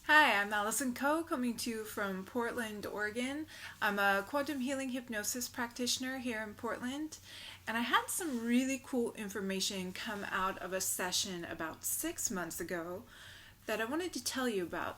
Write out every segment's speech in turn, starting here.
Hi, I'm Allison coming to you from Portland, Oregon. I'm a quantum healing hypnosis practitioner here in Portland, and I had some really cool information come out of a session about 6 months ago that I wanted to tell you about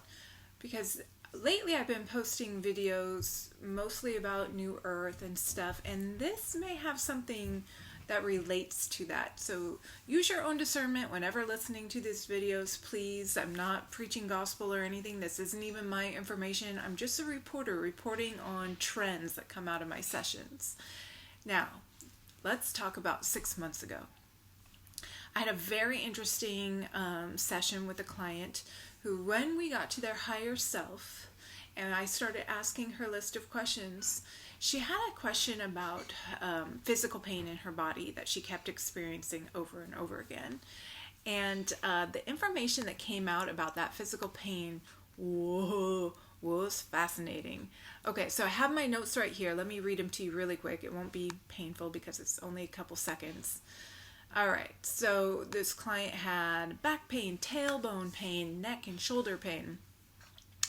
because lately I've been posting videos mostly about New Earth and stuff, and this may have something that relates to that. So use your own discernment whenever listening to these videos, please. I'm not preaching gospel or anything. This isn't even my information. I'm just a reporter reporting on trends that come out of my sessions. Now, let's talk about 6 months ago. I had a very interesting session with a client who, when we got to their higher self, and I started asking her list of questions, she had a question about physical pain in her body that she kept experiencing over and over again. And the information that came out about that physical pain, was fascinating. Okay, so I have my notes right here. Let me read them to you really quick. It won't be painful because it's only a couple seconds. All right, so this client had back pain, tailbone pain, neck and shoulder pain.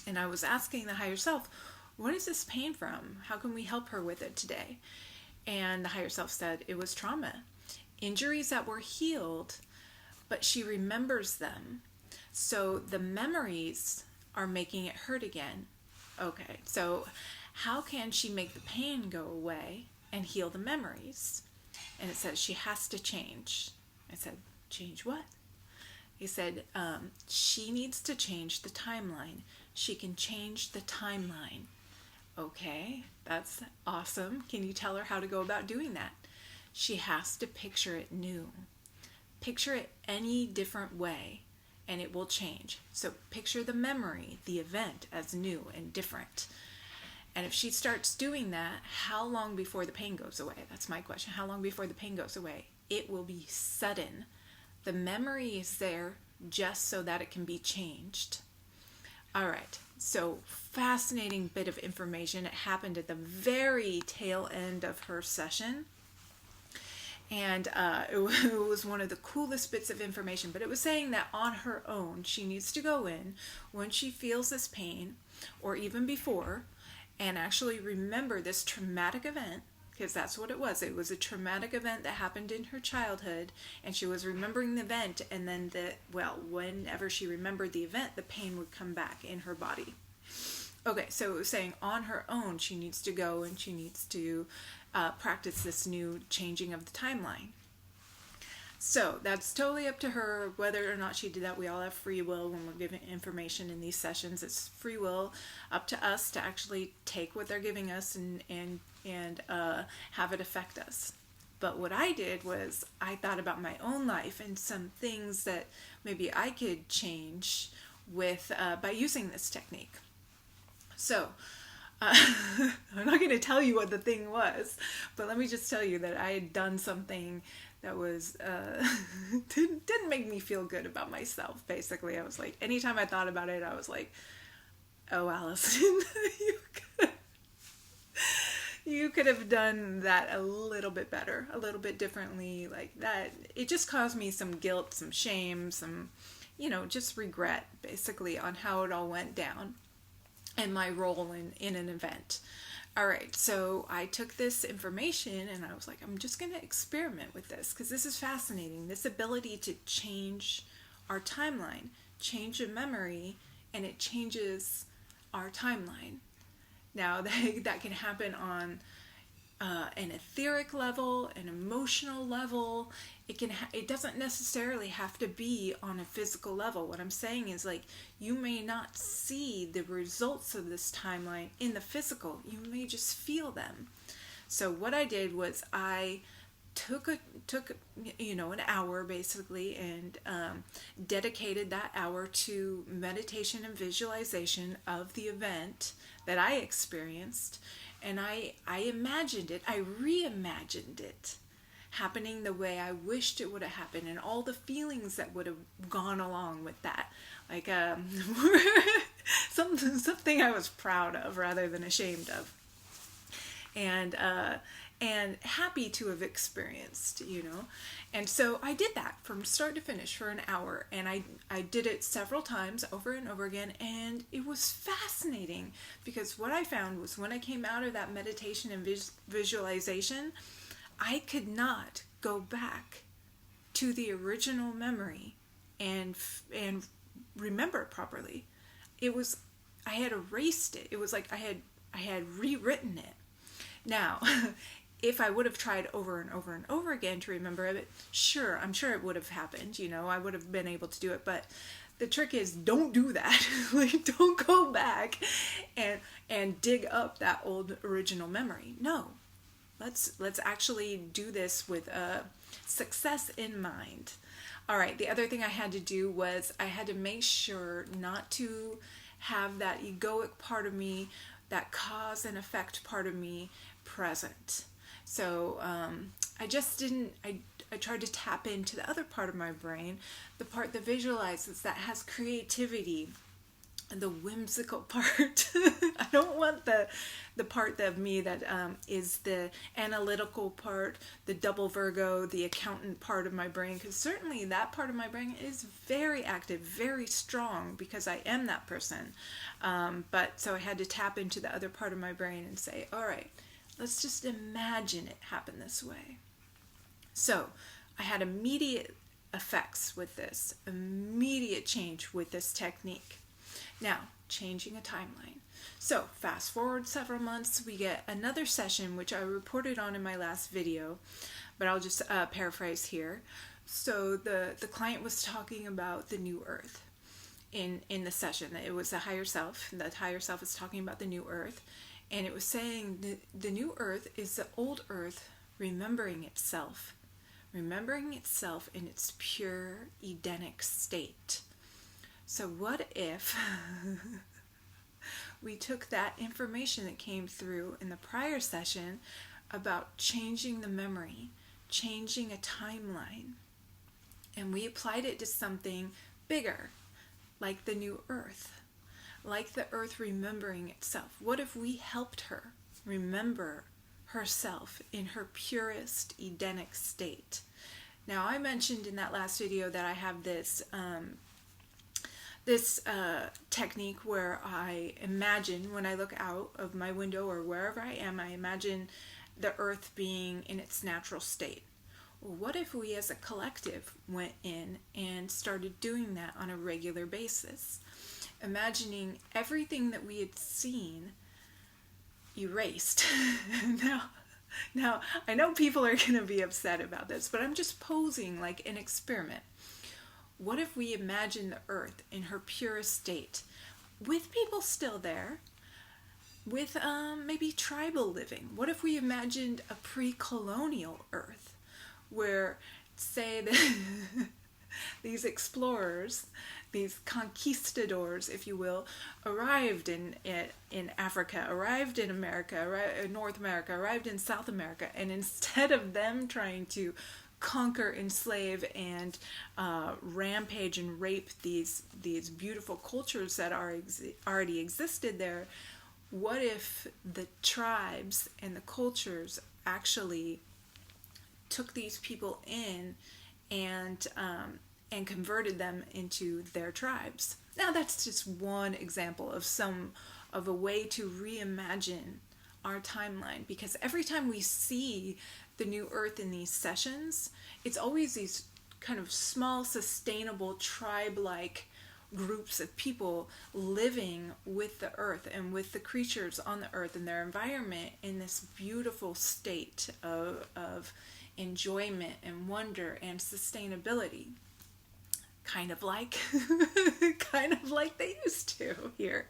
And I was asking the higher self, what is this pain from? How can we help her with it today? And the higher self said it was trauma. Injuries that were healed, but she remembers them. So the memories are making it hurt again. Okay, so how can she make the pain go away and heal the memories? And it says she has to change. I said, change what? He said, she needs to change the timeline. She can change the timeline. Okay, that's awesome. Can you tell her how to go about doing that? She has to picture it new. Picture it any different way, and it will change. So picture the memory, the event, as new and different. And if she starts doing that, how long before the pain goes away? That's my question. How long before the pain goes away? It will be sudden. The memory is there just so that it can be changed. All right, so fascinating bit of information. It happened at the very tail end of her session. And it was one of the coolest bits of information. But it was saying that on her own, she needs to go in when she feels this pain, or even before, and actually remember this traumatic event. Because that's what it was. It was a traumatic event that happened in her childhood, and she was remembering the event, and then whenever she remembered the event, the pain would come back in her body. Okay, so it was saying on her own, she needs to go and she needs to practice this new changing of the timeline. So that's totally up to her whether or not she did that. We all have free will when we're given information in these sessions. It's free will, up to us to actually take what they're giving us and have it affect us. But what I did was I thought about my own life and some things that maybe I could change with by using this technique. So I'm not going to tell you what the thing was, but let me just tell you that I had done something that was didn't make me feel good about myself. Basically, I was like, anytime I thought about it, I was like, oh, Allison, you could have done that a little bit better, a little bit differently. Like that, it just caused me some guilt, some shame, some, just regret, basically, on how it all went down and my role in an event. All right, so I took this information and I was like, I'm just going to experiment with this because this is fascinating. This ability to change our timeline, change a memory, and it changes our timeline. Now, that can happen on an etheric level, an emotional level. It doesn't necessarily have to be on a physical level. What I'm saying is, like, you may not see the results of this timeline in the physical. You may just feel them. So what I did was I took an hour basically and dedicated that hour to meditation and visualization of the event that I experienced. And I imagined it, I reimagined it happening the way I wished it would have happened, and all the feelings that would have gone along with that. Like something I was proud of rather than ashamed of. And and happy to have experienced, you know. And so I did that from start to finish for an hour, and I did it several times over and over again, and it was fascinating because what I found was when I came out of that meditation and visualization, I could not go back to the original memory and remember it properly. I had erased it. It was like I had rewritten it. Now, if I would have tried over and over and over again to remember it, sure, I'm sure it would have happened, you know, I would have been able to do it, but the trick is don't do that. Like, don't go back and dig up that old original memory. No. Let's actually do this with success in mind. All right, the other thing I had to do was I had to make sure not to have that egoic part of me, that cause and effect part of me present. So I just didn't, I tried to tap into the other part of my brain, the part that visualizes, that has creativity, and the whimsical part. I don't want the part of me that is the analytical part, the double Virgo, the accountant part of my brain, because certainly that part of my brain is very active, very strong, because I am that person. But so I had to tap into the other part of my brain and say, all right, let's just imagine it happen this way. So I had immediate effects with this, immediate change with this technique. Now, changing a timeline. So, fast forward several months, we get another session, which I reported on in my last video, but I'll just paraphrase here. So, the client was talking about the new earth in the session. It was the higher self. The higher self is talking about the new earth, and it was saying the new earth is the old earth remembering itself in its pure Edenic state. So what if we took that information that came through in the prior session about changing the memory, changing a timeline, and we applied it to something bigger, like the new earth, like the earth remembering itself? What if we helped her remember herself in her purest Edenic state? Now, I mentioned in that last video that I have this technique where I imagine, when I look out of my window or wherever I am, I imagine the earth being in its natural state. Well, what if we as a collective went in and started doing that on a regular basis? Imagining everything that we had seen erased. Now, I know people are going to be upset about this, but I'm just posing like an experiment. What if we imagine the earth in her purest state, with people still there, with maybe tribal living? What if we imagined a pre-colonial earth where, say, these explorers, these conquistadors, if you will, arrived in Africa, arrived in America, North America, arrived in South America, and instead of them trying to conquer, enslave, and rampage and rape these beautiful cultures that already existed there, what if the tribes and the cultures actually took these people in and converted them into their tribes? Now, that's just one example of a way to reimagine our timeline, because every time we see the new earth in these sessions, it's always these kind of small, sustainable, tribe-like groups of people living with the earth and with the creatures on the earth and their environment in this beautiful state of enjoyment and wonder and sustainability. Kind of like they used to here.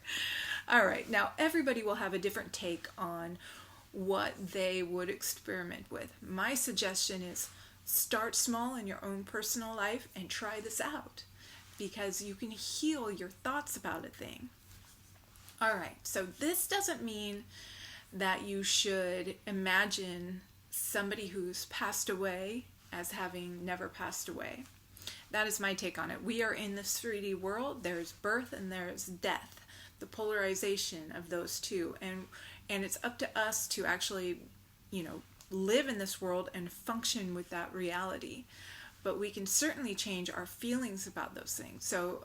All right, now everybody will have a different take on what they would experiment with. My suggestion is start small in your own personal life and try this out, because you can heal your thoughts about a thing. All right, so this doesn't mean that you should imagine somebody who's passed away as having never passed away. That is my take on it. We are in this 3D world. There's birth and there's death, the polarization of those two, and it's up to us to actually, live in this world and function with that reality. But we can certainly change our feelings about those things. So,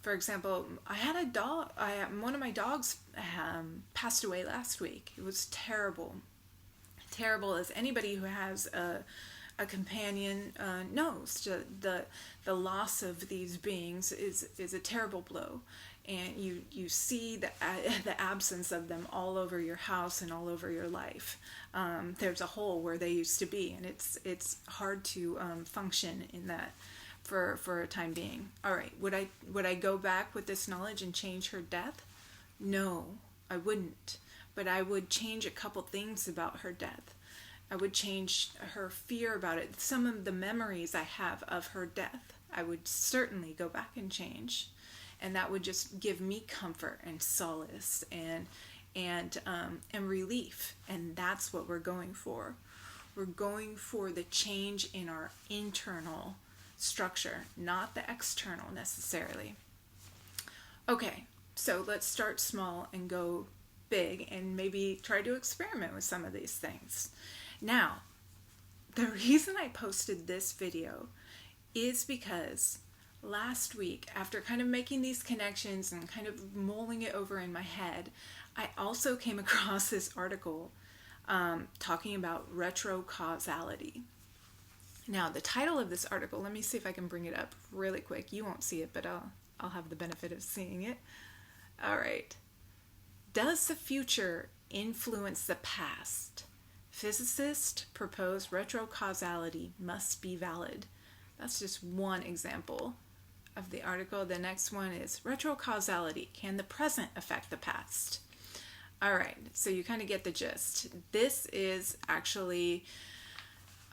for example, I had a dog. One of my dogs passed away last week. It was terrible, terrible, as anybody who has a companion knows. The loss of these beings is a terrible blow, and you see the absence of them all over your house and all over your life. There's a hole where they used to be, and it's hard to function in that for a time being. All right, would I go back with this knowledge and change her death? No, I wouldn't. But I would change a couple things about her death. I would change her fear about it. Some of the memories I have of her death, I would certainly go back and change. And that would just give me comfort and solace and relief. And that's what we're going for. We're going for the change in our internal structure, not the external necessarily. Okay, so let's start small and go big and maybe try to experiment with some of these things. Now, the reason I posted this video is because last week, after kind of making these connections and kind of mulling it over in my head, I also came across this article talking about retrocausality. Now, the title of this article, let me see if I can bring it up really quick. You won't see it, but I'll have the benefit of seeing it. All right. Does the future influence the past? Physicists propose retrocausality must be valid. That's just one example of the article. The next one is retrocausality. Can the present affect the past? All right, so you kind of get the gist. This is actually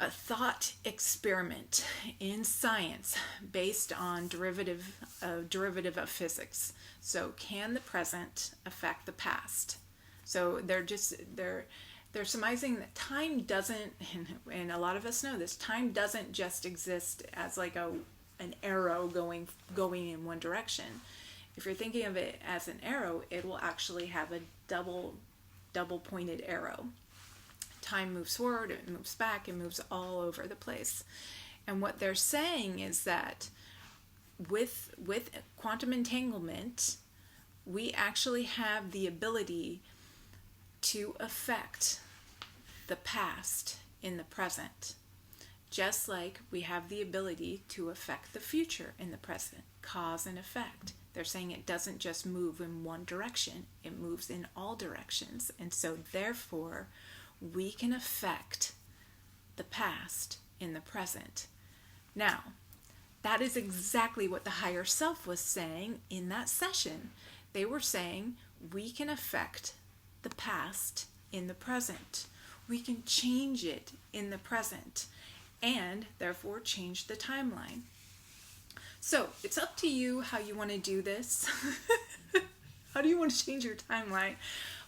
a thought experiment in science based on derivative of physics. So can the present affect the past? So they're surmising that time doesn't, and a lot of us know this, time doesn't just exist as like an arrow going in one direction. If you're thinking of it as an arrow, it will actually have a double pointed arrow. Time moves forward, it moves back, it moves all over the place. And what they're saying is that with quantum entanglement, we actually have the ability to affect the past in the present, just like we have the ability to affect the future in the present, cause and effect. They're saying it doesn't just move in one direction, it moves in all directions. And so therefore, we can affect the past in the present. Now, that is exactly what the higher self was saying in that session. They were saying we can affect the past in the present. We can change it in the present and therefore change the timeline. So it's up to you how you want to do this. How do you want to change your timeline?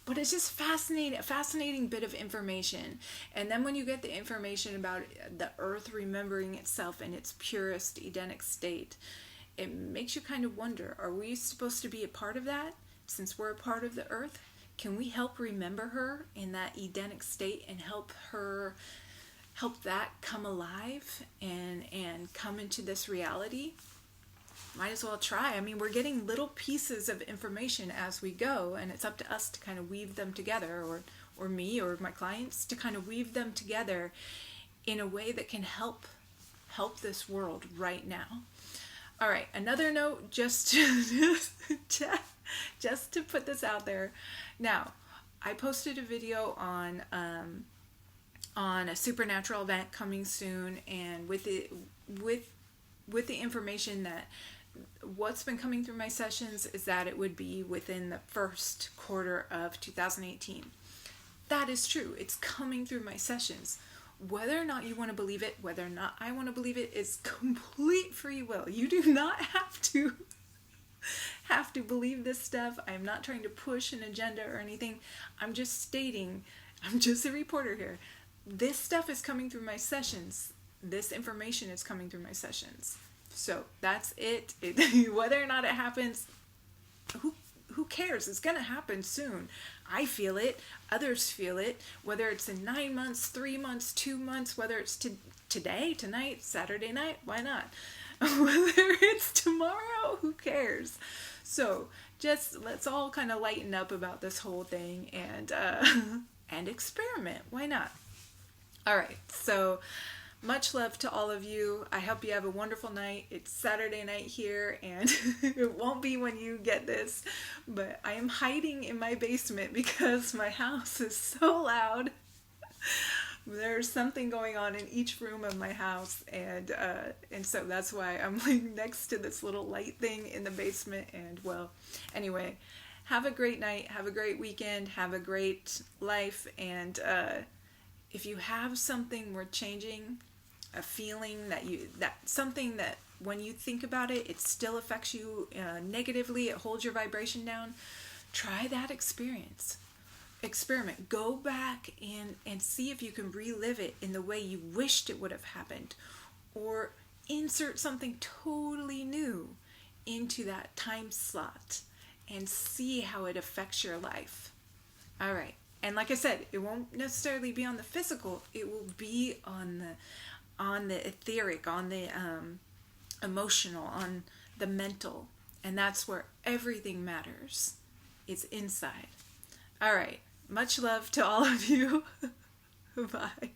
But it's just a fascinating bit of information. And then when you get the information about the earth remembering itself in its purest Edenic state, it makes you kind of wonder, are we supposed to be a part of that? Since we're a part of the earth, can we help remember her in that Edenic state and help that come alive and come into this reality? Might as well try. I mean, we're getting little pieces of information as we go, and it's up to us to kind of weave them together, or me or my clients to kind of weave them together in a way that can help this world right now. All right, another note, just to put this out there. Now, I posted a video on a supernatural event coming soon, and with the information that what's been coming through my sessions is that it would be within the first quarter of 2018. That is true. It's coming through my sessions. Whether or not you want to believe it, whether or not I want to believe it, is complete free will. You do not have to believe this stuff. I'm not trying to push an agenda or anything. I'm just stating, I'm just a reporter here. This stuff is coming through my sessions. This information is coming through my sessions. So that's it. Whether or not it happens, who who cares? It's going to happen soon. I feel it. Others feel it. Whether it's in 9 months, 3 months, 2 months, whether it's today, tonight, Saturday night, why not? Whether it's tomorrow, who cares? So just let's all kind of lighten up about this whole thing and and experiment. Why not? All right. So much love to all of you. I hope you have a wonderful night. It's Saturday night here, and it won't be when you get this, but I am hiding in my basement because my house is so loud. There's something going on in each room of my house, and so that's why I'm like next to this little light thing in the basement. And well, anyway, have a great night, have a great weekend, have a great life, and if you have something worth changing, a feeling that something that when you think about it, it still affects you negatively, it holds your vibration down, try that experience. Experiment. Go back and see if you can relive it in the way you wished it would have happened, or insert something totally new into that time slot and see how it affects your life. All right. And like I said, it won't necessarily be on the physical. It will be on the etheric, on the emotional, on the mental. And that's where everything matters. It's inside. All right. Much love to all of you. Bye.